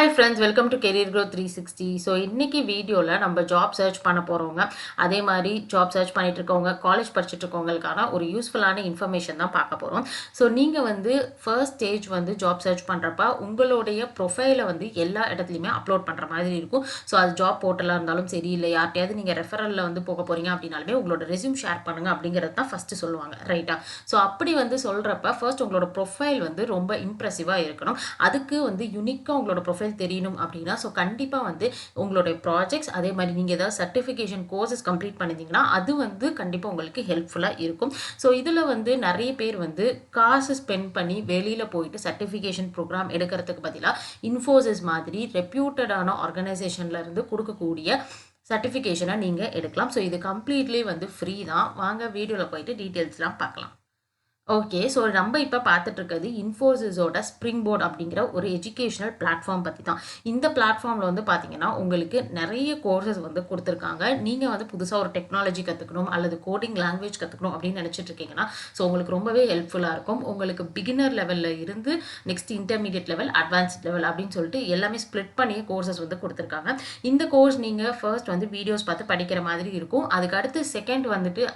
Hi friends, welcome to Career Growth 360. So இன்னைக்கு வீடியோல நம்ம ஜாப் சர்ச் பண்ண போறவங்க, அதே மாதிரி ஜாப் சர்ச் பண்ணிட்டு இருக்கவங்க, காலேஜ் படிச்சிட்டு இருக்கவங்களுக்கான ஒரு யூஸ்ஃபுல்லான இன்ஃபர்மேஷன் தான் பார்க்க போறோம். ஸோ நீங்க ஃபர்ஸ்ட் ஸ்டேஜ் ஜாப் சர்ச் பண்றப்ப உங்களுடைய ப்ரொஃபைலை எல்லா இடத்துலையுமே அப்லோட் பண்ற மாதிரி இருக்கும். ஸோ அது ஜாப் போர்ட்டலாக இருந்தாலும் சரி, இல்லை யார்ட்டையாவது நீங்க ரெஃபரல்ல போக போறீங்க அப்படின்னாலுமே உங்களோட ரெஸ்யூம் ஷேர் பண்ணுங்க அப்படிங்கிறது தான் ஃபர்ஸ்ட் சொல்லுவாங்க, ரைட்டா? ஸோ அப்படி சொல்றப்ப ஃபர்ஸ்ட் உங்களோட ப்ரொஃபைல் ரொம்ப இம்ப்ரெசிவா இருக்கணும். அதுக்கு யூனிக்கா உங்களோட ப்ரொஃபைல் தெரியணும் அப்படின்னா ஸோ கண்டிப்பாக உங்களுடைய ப்ராஜெக்ட்ஸ், அதே மாதிரி நீங்கள் ஏதாவது சர்டிஃபிகேஷன் கோர்சஸ் கம்ப்ளீட் பண்ணியிருந்தீங்கன்னா அது கண்டிப்பாக உங்களுக்கு ஹெல்ப்ஃபுல்லாக இருக்கும். ஸோ இதில் நிறைய பேர் காசு ஸ்பெண்ட் பண்ணி வெளியில் போயிட்டு சர்டிஃபிகேஷன் ப்ரோக்ராம் எடுக்கிறதுக்கு பதிலாக இன்ஃபோசிஸ் மாதிரி ரெப்யூட்டடான ஆர்கனைசேஷன்ல இருந்து கொடுக்கக்கூடிய சர்டிஃபிகேஷனை நீங்கள் எடுக்கலாம். ஸோ இது கம்ப்ளீட்லி ஃப்ரீ தான். வாங்க வீடியோவில் போயிட்டு டீட்டெயில்ஸ்லாம் பார்க்கலாம். ஓகே, ஸோ நம்ம இப்போ பார்த்துட்டு இருக்கிறது இன்ஃபோசிஸோட ஸ்ப்ரிங் போர்ட் அப்படிங்கிற ஒரு எஜுகேஷனல் பிளாட்ஃபார்ம் பற்றி தான். இந்த பிளாட்ஃபார்மில் பார்த்தீங்கன்னா உங்களுக்கு நிறைய கோர்சஸ் கொடுத்துருக்காங்க. நீங்கள் புதுசாக ஒரு டெக்னாலஜி கற்றுக்கணும் அல்லது கோடிங் லாங்குவேஜ் கற்றுக்கணும் அப்படின்னு நினச்சிட்டு இருக்கீங்கன்னா ஸோ உங்களுக்கு ரொம்பவே ஹெல்ப்ஃபுல்லாக இருக்கும். உங்களுக்கு பிகினர் லெவலில் இருந்து next intermediate level, advanced level அப்படின்னு சொல்லிட்டு எல்லாமே ஸ்ப்ளிட் பண்ணி கோர்சஸ் கொடுத்துருக்காங்க. இந்த கோர்ஸ் நீங்கள் ஃபர்ஸ்ட் வீடியோஸ் பார்த்து படிக்கிற மாதிரி இருக்கும். அதுக்கு அடுத்து செகண்ட்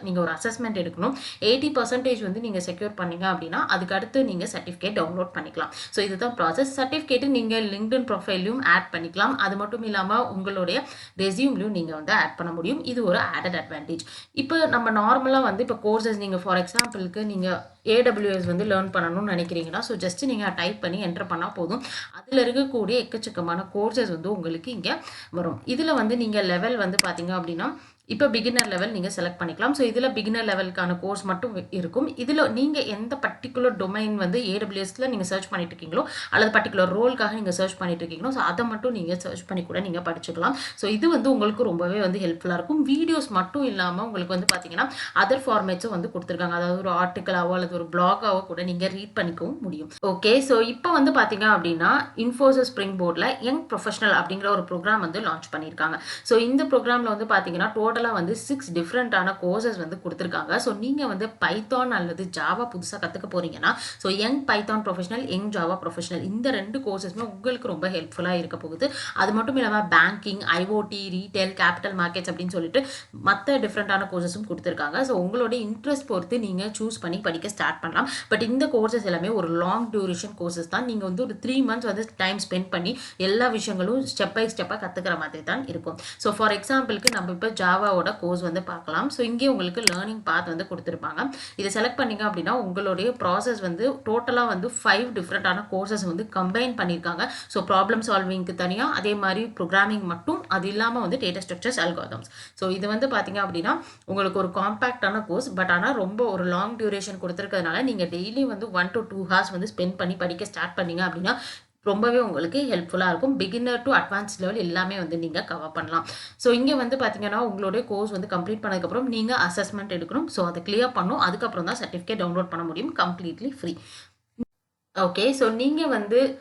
நீங்கள் ஒரு அசஸ்மெண்ட் எடுக்கணும். 80% நீங்கள் செக்யூர் பண்ணீங்க அப்படின்னா அதுக்கு அடுத்து நீங்க சர்டிஃபிகேட் டவுன்லோட் பண்ணிக்கலாம். ஸோ இதுதான் ப்ராசஸ். சர்டிஃபிகேட் நீங்க லிங்க்டின் ப்ரொஃபைலையும் ஆட் பண்ணிக்கலாம். அது மட்டும் இல்லாமல் உங்களுடைய ரெஸ்யூம்லையும் நீங்க ஆட் பண்ண முடியும். இது ஒரு ஆடட் அட்வான்டேஜ். இப்போ நம்ம நார்மலாக இப்போ கோர்சஸ் நீங்கள் ஃபார் எக்ஸாம்பிளுக்கு நீங்கள் AWS லேர்ன் பண்ணணும்னு நினைக்கிறீங்கன்னா ஸோ ஜஸ்ட் நீங்கள் டைப் பண்ணி என்டர் பண்ணால் போதும். அதில் இருக்கக்கூடிய எக்கச்சக்கமான கோர்சஸ் உங்களுக்கு இங்கே வரும். இதில் நீங்கள் லெவல் பார்த்தீங்க அப்படின்னா இப்போ பிகினர் லெவல் நீங்கள் செலக்ட் பண்ணிக்கலாம். ஸோ இதில் பிகினர் லெவலுக்கான கோர்ஸ் மட்டும் இருக்கும். இதில் நீங்கள் எந்த பர்டிகுலர் டொமைன் AWSல நீங்கள் சர்ச் பண்ணிட்டு இருக்கீங்களோ அல்லது பர்டிகுலர் ரோலுக்காக நீங்கள் சர்ச் பண்ணிட்டு இருக்கீங்களோ ஸோ அதை மட்டும் நீங்கள் சர்ச் பண்ணி கூட நீங்கள் படிச்சுக்கலாம். ஸோ இது உங்களுக்கு ரொம்பவே ஹெல்ப்ஃபுல்லாக இருக்கும். வீடியோஸ் மட்டும் இல்லாமல் உங்களுக்கு பார்த்தீங்கன்னா அதர் ஃபார்மேட்ஸும் கொடுத்துருக்காங்க. அதாவது ஒரு ஆர்டிக்கலாவோ அல்லது ஒரு பிளாகாவோ கூட நீங்கள் ரீட் பண்ணிக்கவும் முடியும். ஓகே, ஸோ இப்போ பார்த்தீங்க அப்படின்னா இன்ஃபோசிஸ் ஸ்ப்ரிங் போர்டில் யங் ப்ரொஃபஷனல் அப்படிங்கிற ஒரு ப்ரோக்ராம் லான்ச் பண்ணியிருக்காங்க. ஸோ இந்த ப்ரோக்ராமில் பார்த்தீங்கன்னா டோட்டல் 6 டிஃப்ரெண்டான கோர்சஸ் கொடுத்துருக்காங்க. ஸோ நீங்க பைத்தான் அல்லது ஜாவா புதுசாக கற்றுக்க போறீங்கன்னா so young Python professional, young Java professional இந்த 2 கோர்சஸ்மே உங்களுக்கு ரொம்ப ஹெல்ப்ஃபுல்லாக இருக்க போகுது. அது மட்டும் இல்லாமல் banking, IoT, retail, capital markets அப்படின்னு சொல்லிட்டு மற்ற டிஃப்ரெண்டான கோர்சஸும் கொடுத்துருக்காங்க. ஸோ உங்களோட இன்ட்ரெஸ்ட் பொறுத்து நீங்கள் சூஸ் பண்ணி படிக்க ஸ்டார்ட் பண்ணலாம். பட் இந்த கோர்சஸ் எல்லாமே ஒரு லாங் டியூரேஷன் கோர்சஸ் தான். நீங்கள் ஒரு 3 months டைம் ஸ்பெண்ட் பண்ணி எல்லா விஷயங்களும் ஸ்டெப் பை ஸ்டெப்பாக கற்றுக்கிற மாதிரி தான் இருக்கும். ஸோ ஃபார் எக்ஸாம்பிளுக்கு நம்ம இப்போ ஜாவா கோர்ஸ் பார்க்கலாம். ஸோ இங்கே உங்களுக்கு லேர்னிங் பாத் கொடுத்துருப்பாங்க. இதை செலக்ட் பண்ணீங்க அப்படின்னா உங்களுடைய ப்ராசஸ் டோட்டலாக 5 டிஃப்ரெண்டான கோர்சஸ் கம்பைன் பண்ணியிருக்காங்க. ஸோ ப்ராப்ளம் சால்விங்க்கு தனியாக, அதே மாதிரி ப்ரோக்ராமிங் மட்டும், அது இல்லாமல் டேட்டா ஸ்ட்ரக்சர்ஸ், அல்காரிதம்ஸ். ஸோ இது பார்த்தீங்க அப்படின்னா உங்களுக்கு ஒரு காம்பேக்டான கோர்ஸ். பட் ஆனால் ரொம்ப ஒரு லாங் டியூரேஷன் கொடுத்துருக்கிறதுனால நீங்கள் டெய்லி 1 to 2 hours ஸ்பெண்ட் பண்ணி படிக்க ஸ்டார்ட் பண்ணீங்க அப்படின்னா ரொம்பவே உங்களுக்கு ஹெல்ப்ஃபுல்லாக இருக்கும். பிகினர் டு அட்வான்ஸ் லெவல் எல்லாமே நீங்கள் கவர் பண்ணலாம். ஸோ இங்கே பார்த்தீங்கன்னா உங்களுடைய கோர்ஸ் கம்ப்ளீட் பண்ணதுக்கப்புறம் நீங்கள் அசஸ்மெண்ட் எடுக்கணும். ஸோ அதை கிளியர் பண்ணணும். அதுக்கப்புறம் தான் சர்டிஃபிகேட் டவுன்லோட் பண்ண முடியும். Completely free. ஓகே, ஸோ நீங்கள்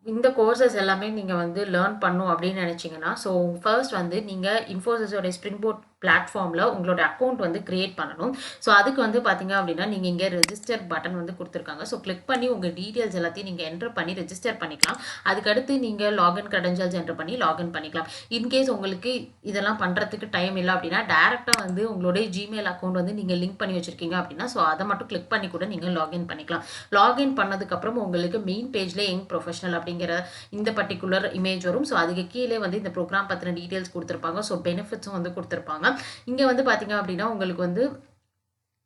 இந்த கோர்சஸ் எல்லாமே நீங்கள் லேர்ன் பண்ணும் அப்படின்னு நினச்சிங்கன்னா ஸோ ஃபர்ஸ்ட் நீங்கள் இன்ஃபோசிஸோட ஸ்ப்ரிங் போர்ட் பிளாட்ஃபார்மில் உங்களோட அக்கௌண்ட் கிரியேட் பண்ணணும். ஸோ அதுக்கு பார்த்தீங்க அப்படின்னா நீங்கள் இங்கே ரெஜிஸ்டர் பட்டன் கொடுத்துருக்காங்க. ஸோ கிளிக் பண்ணி உங்கள் டீட்டெயில்ஸ் எல்லாத்தையும் நீங்கள் என்டர் பண்ணி ரெஜிஸ்டர் பண்ணிக்கலாம். அதுக்கடுத்து நீங்கள் லாகின் கிரெடென்ஷியல்ஸ் என்டர் பண்ணி லாகின் பண்ணிக்கலாம். இன்கேஸ் உங்களுக்கு இதெல்லாம் பண்ணுறதுக்கு டைம் இல்லை அப்படின்னா டேரெக்டாக உங்களுடைய ஜிமெயில் அக்கௌண்ட் நீங்கள் லிங்க் பண்ணி வச்சுருக்கீங்க அப்படின்னா ஸோ அதை மட்டும் கிளிக் பண்ணி கூட நீங்கள் லாகின் பண்ணிக்கலாம். லாகின் பண்ணதுக்கப்புறம் உங்களுக்கு மெயின் பேஜில் யங் ப்ரொஃபஷனல் அப்படிங்கிற இந்த பர்டிகுலர் இமேஜ் வரும். ஸோ அதுக்கு கீழே இந்த ப்ரோக்ராம் பற்றின டீட்டெயில்ஸ் கொடுத்துருப்பாங்க. ஸோ பெனிஃபிட்ஸும் கொடுத்துருப்பாங்க. இங்கே பார்த்தீங்க அப்படின்னா உங்களுக்கு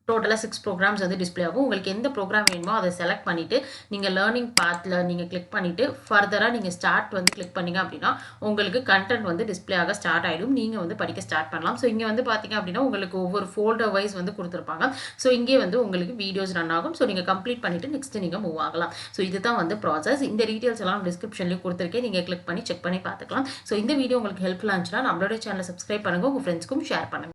டோட்டலாக 6 ப்ரோக்ராம்ஸ் டிஸ்பிளே ஆகும். உங்களுக்கு எந்த ப்ரோக்ராம் வேணுமோ அதை செலக்ட் பண்ணிவிட்டு நீங்கள் லேர்னிங் பாத்தில் நீங்கள் கிளிக் பண்ணிவிட்டு ஃபர்தராக நீங்கள் ஸ்டார்ட் கிளிக் பண்ணிங்க அப்படின்னா உங்களுக்கு கண்டென்ட் டிஸ்பிளே ஆக ஸ்டார்ட் ஆகிடும். நீங்கள் படிக்க ஸ்டார்ட் பண்ணலாம். ஸோ இங்கே பார்த்தீங்க அப்படின்னா உங்களுக்கு ஒவ்வொரு ஃபோல்டர் வைஸ் கொடுத்துருப்பாங்க. ஸோ இங்கே உங்களுக்கு வீடியோஸ் ரன் ஆகும். ஸோ நீங்கள் கம்ப்ளீட் பண்ணிவிட்டு நெக்ஸ்ட் நீங்கள் மூவ் ஆகலாம். ஸோ இதுதான் ப்ராசஸ். இந்த டீட்டெயில்ஸ் எல்லாம் டிஸ்கிரிப்ஷன்லேயும் கொடுத்துருக்கேன். நீங்கள் கிளிக் பண்ணி செக் பண்ணி பார்த்துக்கலாம். ஸோ இந்த வீடியோ உங்களுக்கு ஹெல்ப்ஃபுல்லாக இருந்துச்சுன்னா நம்மளோட சேனலை சப்ஸ்கிரைப் பண்ணுங்கள், உங்கள் ஃப்ரெண்ட்ஸ்க்கும் ஷேர் பண்ணுங்கள்.